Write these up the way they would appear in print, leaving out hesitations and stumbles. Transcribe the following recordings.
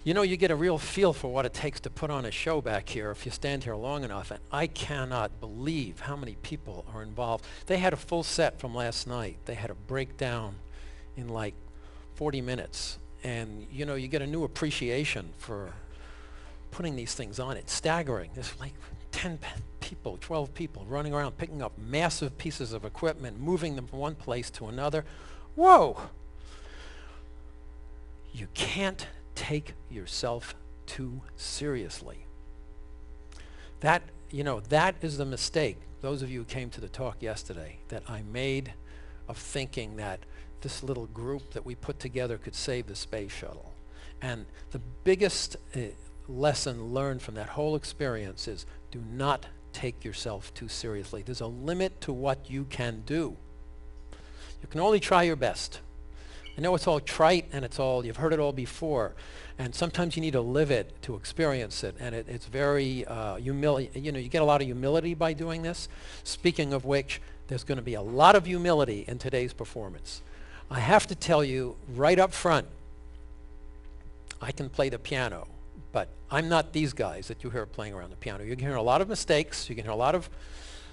You know, you get a real feel for what it takes to put on a show back here if you stand here long enough, and I cannot believe how many people are involved. They had a full set from last night. They had a breakdown in like 40 minutes, and you know, you get a new appreciation for putting these things on. It's staggering. There's like 10 people, 12 people running around picking up massive pieces of equipment, moving them from one place to another. Whoa! You can't take yourself too seriously. That, you know, that is the mistake, those of you who came to the talk yesterday, that I made of thinking that this little group that we put together could save the space shuttle. And the biggest lesson learned from that whole experience is do not take yourself too seriously. There's a limit to what you can do. You can only try your best. I know it's all trite and you've heard it all before, and sometimes you need to live it to experience it, and it's very humiliating. You know, you get a lot of humility by doing this. Speaking of which, there's going to be a lot of humility in today's performance. I have to tell you right up front, I can play the piano, but I'm not these guys that you hear playing around the piano. You can hear a lot of mistakes, you can hear a lot of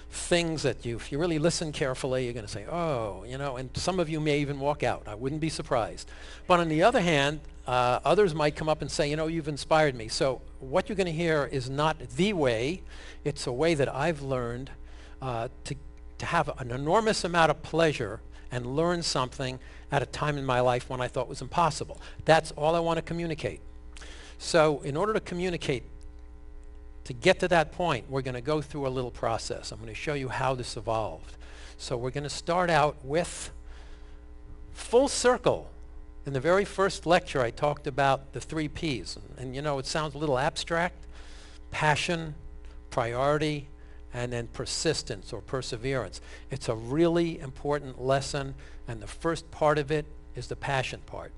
things that if you really listen carefully, you're going to say, oh, you know, and some of you may even walk out. I wouldn't be surprised. But on the other hand, others might come up and say, you know, you've inspired me. So what you're going to hear is not the way. It's a way that I've learned to have an enormous amount of pleasure and learn something at a time in my life when I thought was impossible. That's all I want to communicate. So in order to communicate, to get to that point, we're going to go through a little process. I'm going to show you how this evolved. So we're going to start out with full circle. In the very first lecture, I talked about the 3 Ps. And you know, it sounds a little abstract. Passion, priority, and then persistence or perseverance. It's a really important lesson, and the first part of it is the passion part.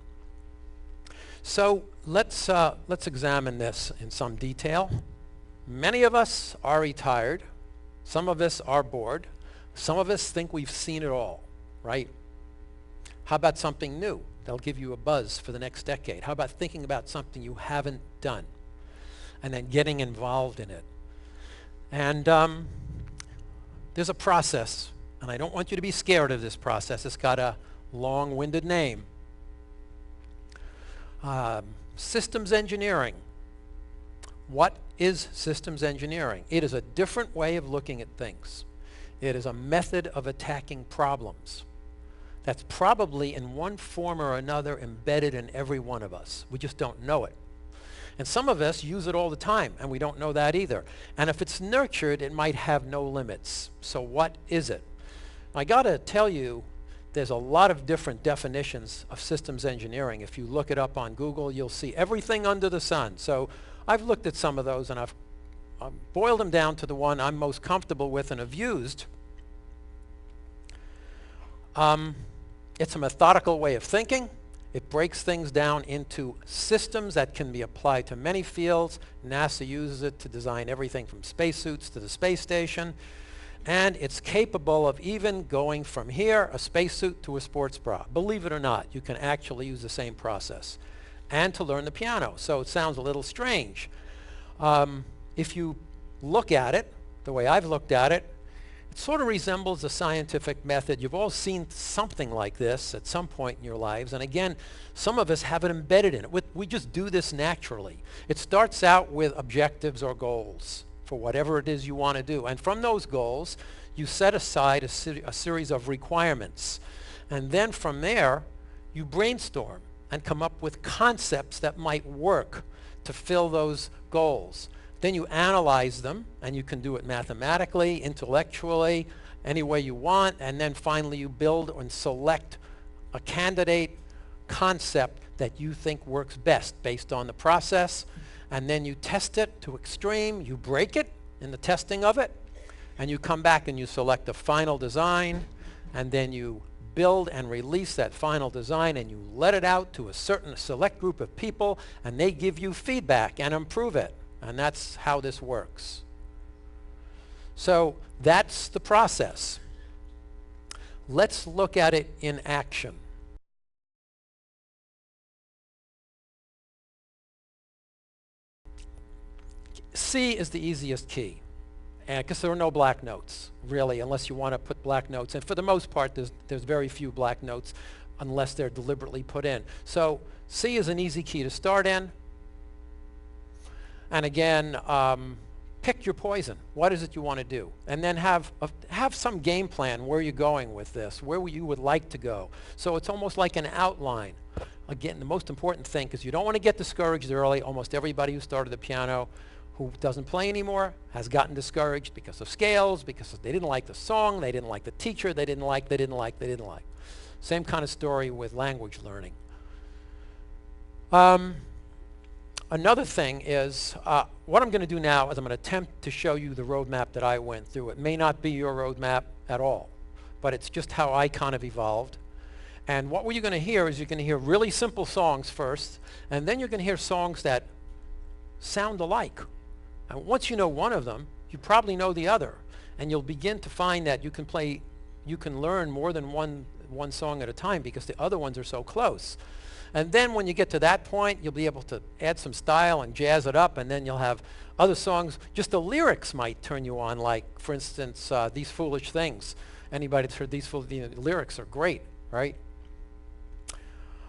So let's examine this in some detail. Many of us are retired. Some of us are bored. Some of us think we've seen it all, right? How about something new that'll give you a buzz for the next decade? How about thinking about something you haven't done and then getting involved in it? And there's a process, and I don't want you to be scared of this process. It's got a long-winded name. Systems engineering. What is systems engineering? It is a different way of looking at things. It is a method of attacking problems that's probably in one form or another embedded in every one of us. We just don't know it. And some of us use it all the time, and we don't know that either. And if it's nurtured, it might have no limits. So what is it? I got to tell you, there's a lot of different definitions of systems engineering. If you look it up on Google, you'll see everything under the sun. So I've looked at some of those, and I've boiled them down to the one I'm most comfortable with and have used. It's a methodical way of thinking. It breaks things down into systems that can be applied to many fields. NASA uses it to design everything from spacesuits to the space station. And it's capable of even going from here, a spacesuit, to a sports bra. Believe it or not, you can actually use the same process. And to learn the piano. So it sounds a little strange. If you look at it, the way I've looked at it, it sort of resembles a scientific method. You've all seen something like this at some point in your lives. And again, some of us have it embedded in it. We just do this naturally. It starts out with objectives or goals for whatever it is you want to do. And from those goals, you set aside a series of requirements. And then from there, you brainstorm and come up with concepts that might work to fill those goals. Then you analyze them, and you can do it mathematically, intellectually, any way you want, and then finally you build and select a candidate concept that you think works best based on the process, and then you test it to extreme, you break it in the testing of it, and you come back and you select a final design, and then you build and release that final design, and you let it out to a certain select group of people, and they give you feedback and improve it. And that's how this works. So that's the process. Let's look at it in action. C is the easiest key, and because there are no black notes, really, unless you want to put black notes. And for the most part, there's very few black notes unless they're deliberately put in. So C is an easy key to start in. And again, pick your poison. What is it you want to do? And then have some game plan where you're going with this, where you would like to go. So it's almost like an outline. Again, the most important thing is you don't want to get discouraged early. Almost everybody who started the piano who doesn't play anymore has gotten discouraged because of scales, because they didn't like the song, they didn't like the teacher, they didn't like. Same kind of story with language learning. Another thing is, what I'm going to do now is I'm going to attempt to show you the roadmap that I went through. It may not be your roadmap at all, but it's just how I kind of evolved. And what you're going to hear is you're going to hear really simple songs first, and then you're going to hear songs that sound alike. And once you know one of them, you probably know the other. And you'll begin to find that you can learn more than one song at a time because the other ones are so close. And then when you get to that point, you'll be able to add some style and jazz it up, and then you'll have other songs. Just the lyrics might turn you on, like, for instance, These Foolish Things. Anybody that's heard These Foolish Things, the lyrics are great, right?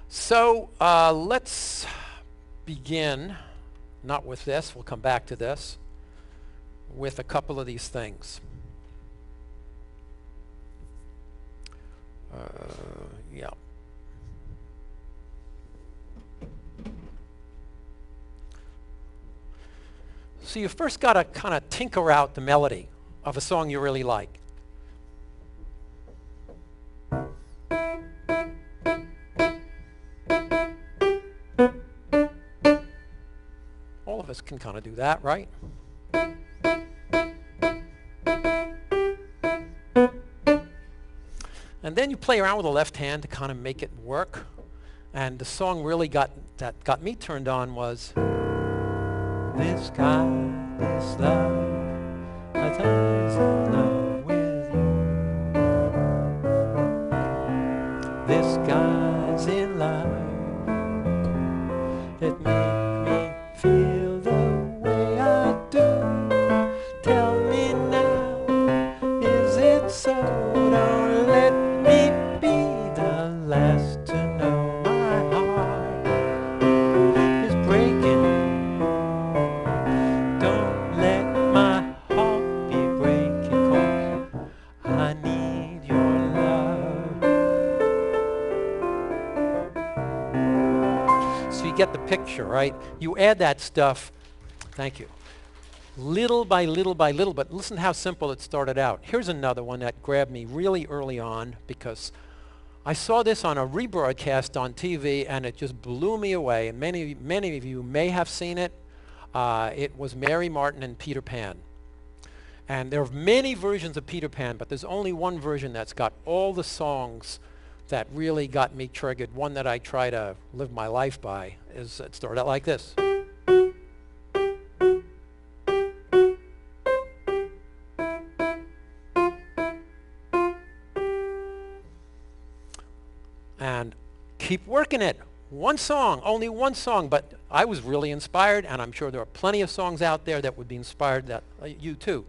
So let's begin, not with this, we'll come back to this, with a couple of these things. Yeah. So you first got to kind of tinker out the melody of a song you really like. All of us can kind of do that, right? And then you play around with the left hand to kind of make it work. And the song really got me turned on was This guy, this love, I thought I was in love with you. This guy's in love. It made me feel the way I do. Tell me now, is it so? Don't let me be the last to know my heart is breaking. Don't let my heart be breaking, 'cause I need your love. So you get the picture, right? You add that stuff, thank you, little by little by little, but listen how simple it started out. Here's another one that grabbed me really early on because I saw this on a rebroadcast on TV and it just blew me away. And many of you may have seen it. It was Mary Martin and Peter Pan. And there are many versions of Peter Pan, but there's only one version that's got all the songs that really got me triggered. One that I try to live my life by is, it started out like this. And keep working it. One song, only one song, but I was really inspired, and I'm sure there are plenty of songs out there that would be inspired, that you too.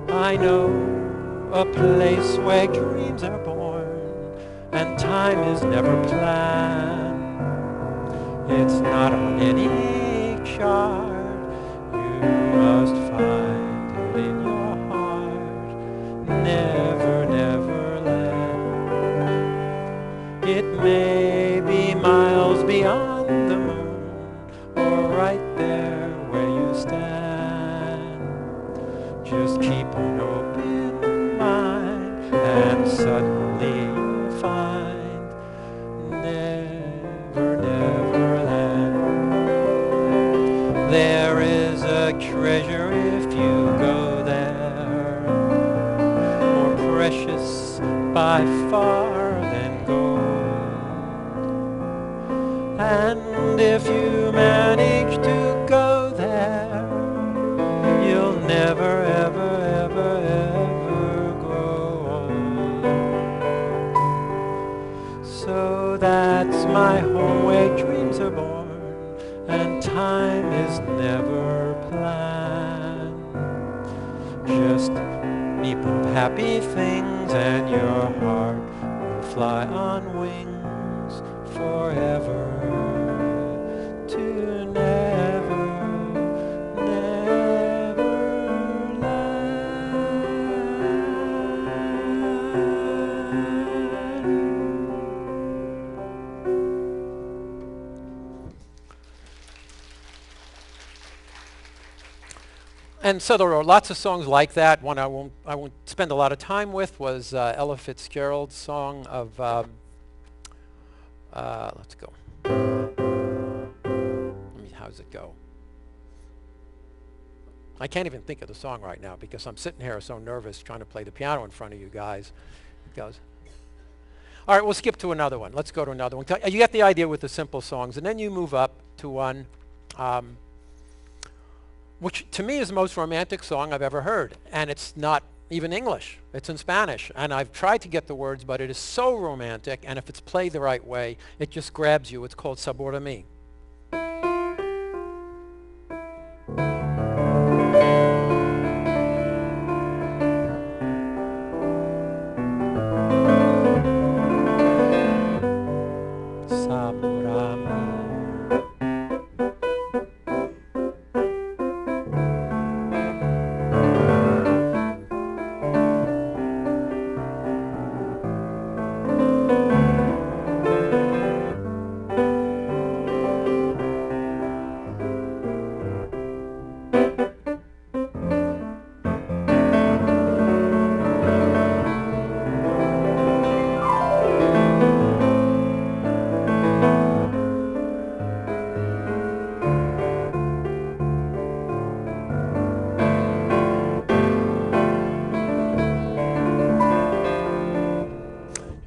I know a place where dreams are born and time is never planned. It's not on any chart. You must find it in your heart. Never, never land. It may be miles beyond the moon, or right there where you stand. Just keep an open mind, and suddenly you'll find never, never land. There is a treasure if you go there, more precious by far than gold. And if you manage to go there, you'll never, ever, ever, ever grow old. So that's my home where dreams are born and time is never played. just heap of happy things, and your heart will fly on wings forever to never, never And so there are lots of songs like that. One I won't spend a lot of time with was Ella Fitzgerald's song of let's go. How's it go? I can't even think of the song right now because I'm sitting here so nervous trying to play the piano in front of you guys. It goes. All right, we'll skip to another one. Let's go to another one. You get the idea with the simple songs, and then you move up to one which to me is the most romantic song I've ever heard. And it's not even English. It's in Spanish. And I've tried to get the words, but it is so romantic. And if it's played the right way, it just grabs you. It's called Sabor a mí.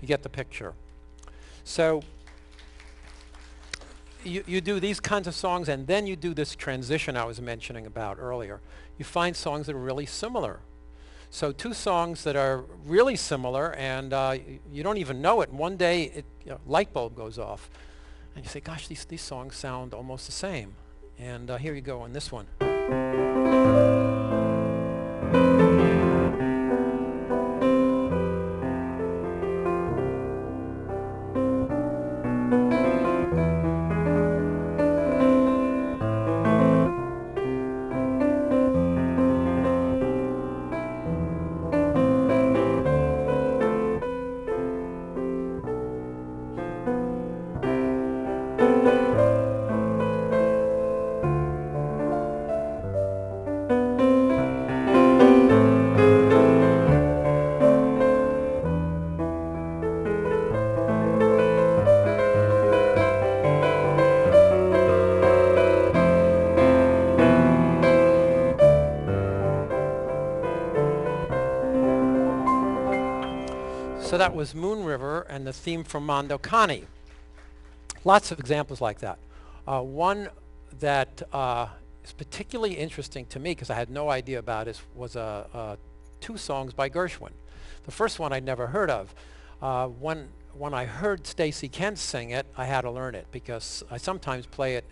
Get the picture. So you do these kinds of songs, and then you do this transition I was mentioning about earlier. You find songs that are really similar. So two songs that are really similar, and you don't even know it. And one day, light bulb goes off, and you say, "Gosh, these songs sound almost the same." And here you go on this one. So that was Moon River and the theme from Mondo Cane. Lots of examples like that. One that is particularly interesting to me, because I had no idea about it, was two songs by Gershwin. The first one I'd never heard of. When I heard Stacey Kent sing it, I had to learn it, because I sometimes play it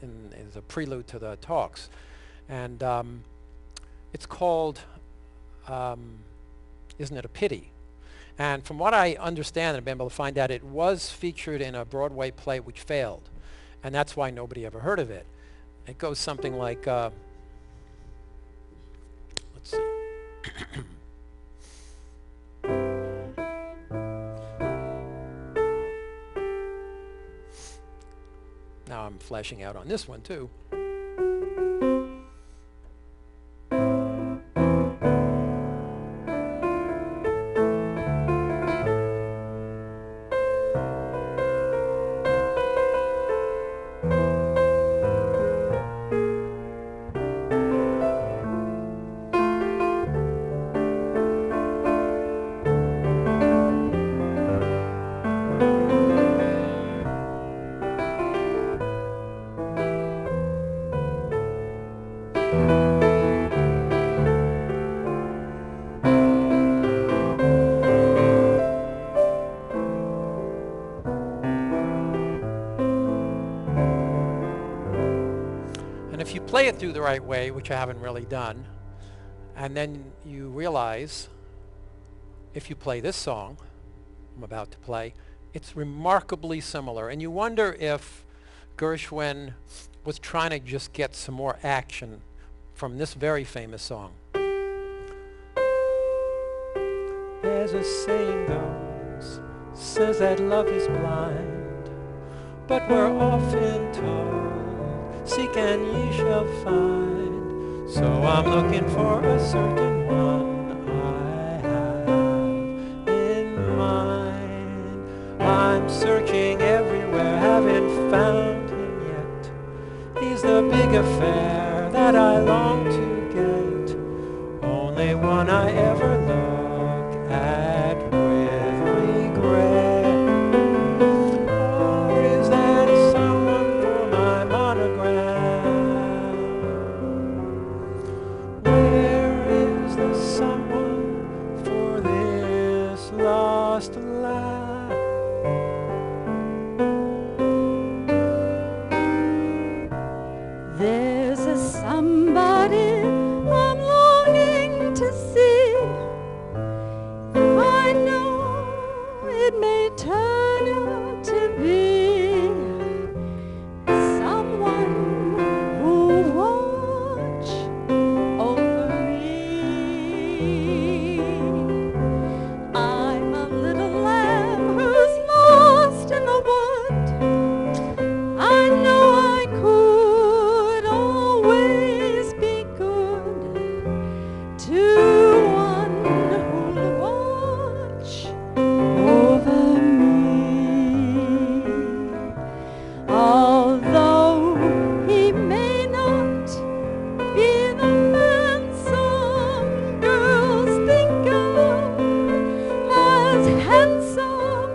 as a prelude to the talks. And it's called Isn't It a Pity? And from what I understand and I've been able to find out, it was featured in a Broadway play which failed. And that's why nobody ever heard of it. It goes something like, let's see. Now I'm flashing out on this one too. If you play it through the right way, which I haven't really done, And then you realize, if you play this song I'm about to play, it's remarkably similar. And you wonder if Gershwin was trying to just get some more action from this very famous song. There's a saying goes, says that love is blind, but we're often told, seek and ye shall find. So I'm looking for a certain one I have in mind. I'm searching everywhere, haven't found him yet. He's the big affair that I long to get, only one I ever look at with regret. Or is that someone for my monogram? Where is the someone for this lost lad? There's a somebody I'm longing to see. I know it may turn out to be someone who'll watch over me. I'm a little lamb who's lost in the wood. I know I could always be good to one who'll watch over me. Although he may not be the man some girls think of as handsome,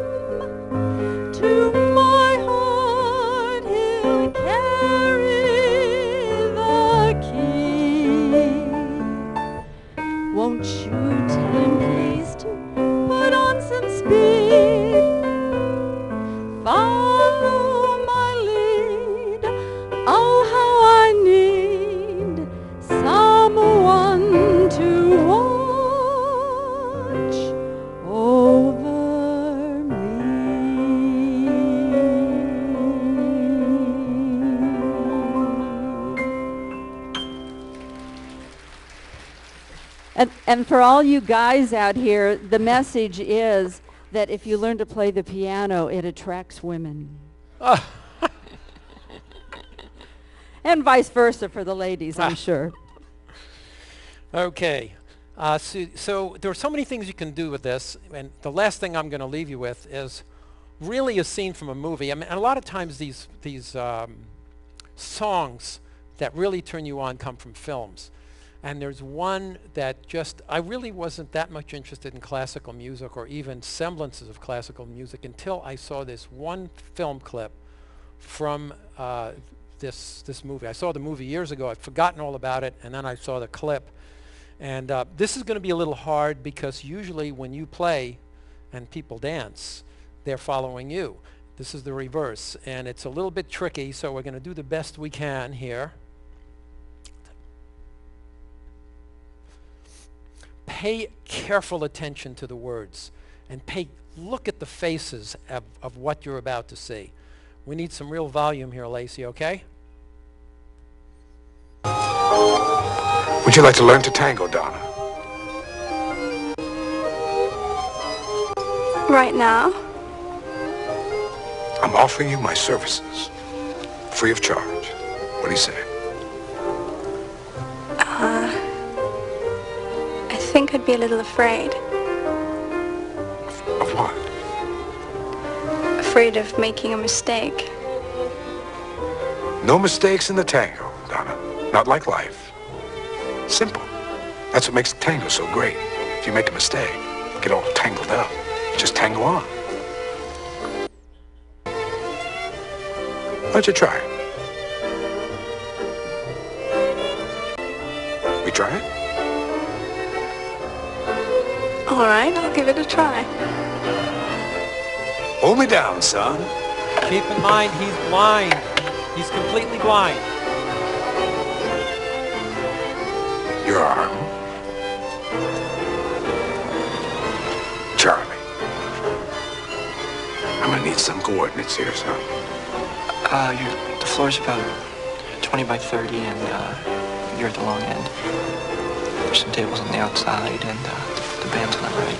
to my heart he'll carry the key. Won't you tell him please to put on some speed? Follow my lead. Oh, how I need someone to watch over me. And for all you guys out here, the message is that if you learn to play the piano, it attracts women. And vice versa for the ladies, I'm sure. Okay. So there are so many things you can do with this, and the last thing I'm going to leave you with is really a scene from a movie. I mean, a lot of times these songs that really turn you on come from films. And there's one that I really wasn't that much interested in classical music or even semblances of classical music until I saw this one film clip from this movie. I saw the movie years ago. I'd forgotten all about it, and then I saw the clip. And this is going to be a little hard because usually when you play and people dance, they're following you. This is the reverse, and it's a little bit tricky, so we're going to do the best we can here. Pay careful attention to the words and look at the faces of what you're about to see. We need some real volume here, Lacey, okay? Would you like to learn to tango, Donna? Right now? I'm offering you my services, free of charge. What do you say? I think I'd be a little afraid. Of what? Afraid of making a mistake. No mistakes in the tango, Donna. Not like life. Simple. That's what makes tango so great. If you make a mistake, get all tangled up. Just tango on. Why don't you try it? We try it? All right, I'll give it a try. Hold me down, son. Keep in mind, he's blind. He's completely blind. Your arm. need some coordinates here, son. The floor's about 20 by 30, and you're at the long end. There's some tables on the outside, and the band's on the right.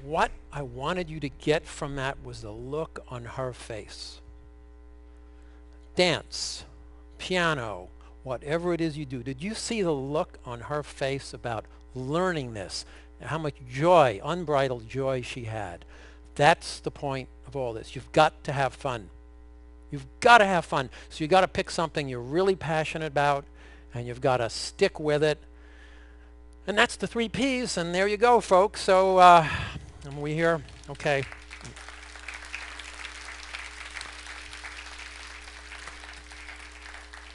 What I wanted you to get from that was the look on her face. Dance, piano, whatever it is you do. Did you see the look on her face about learning this? And how much joy, unbridled joy she had. That's the point of all this. You've got to have fun. You've got to have fun. So you've got to pick something you're really passionate about, and you've got to stick with it. And that's the 3 Ps, and there you go, folks. So, are we here? Okay.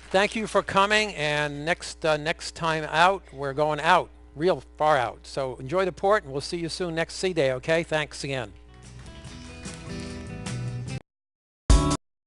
Thank you for coming, and next time out, we're going out, real far out. So enjoy the port, and we'll see you soon next sea day, okay? Thanks again.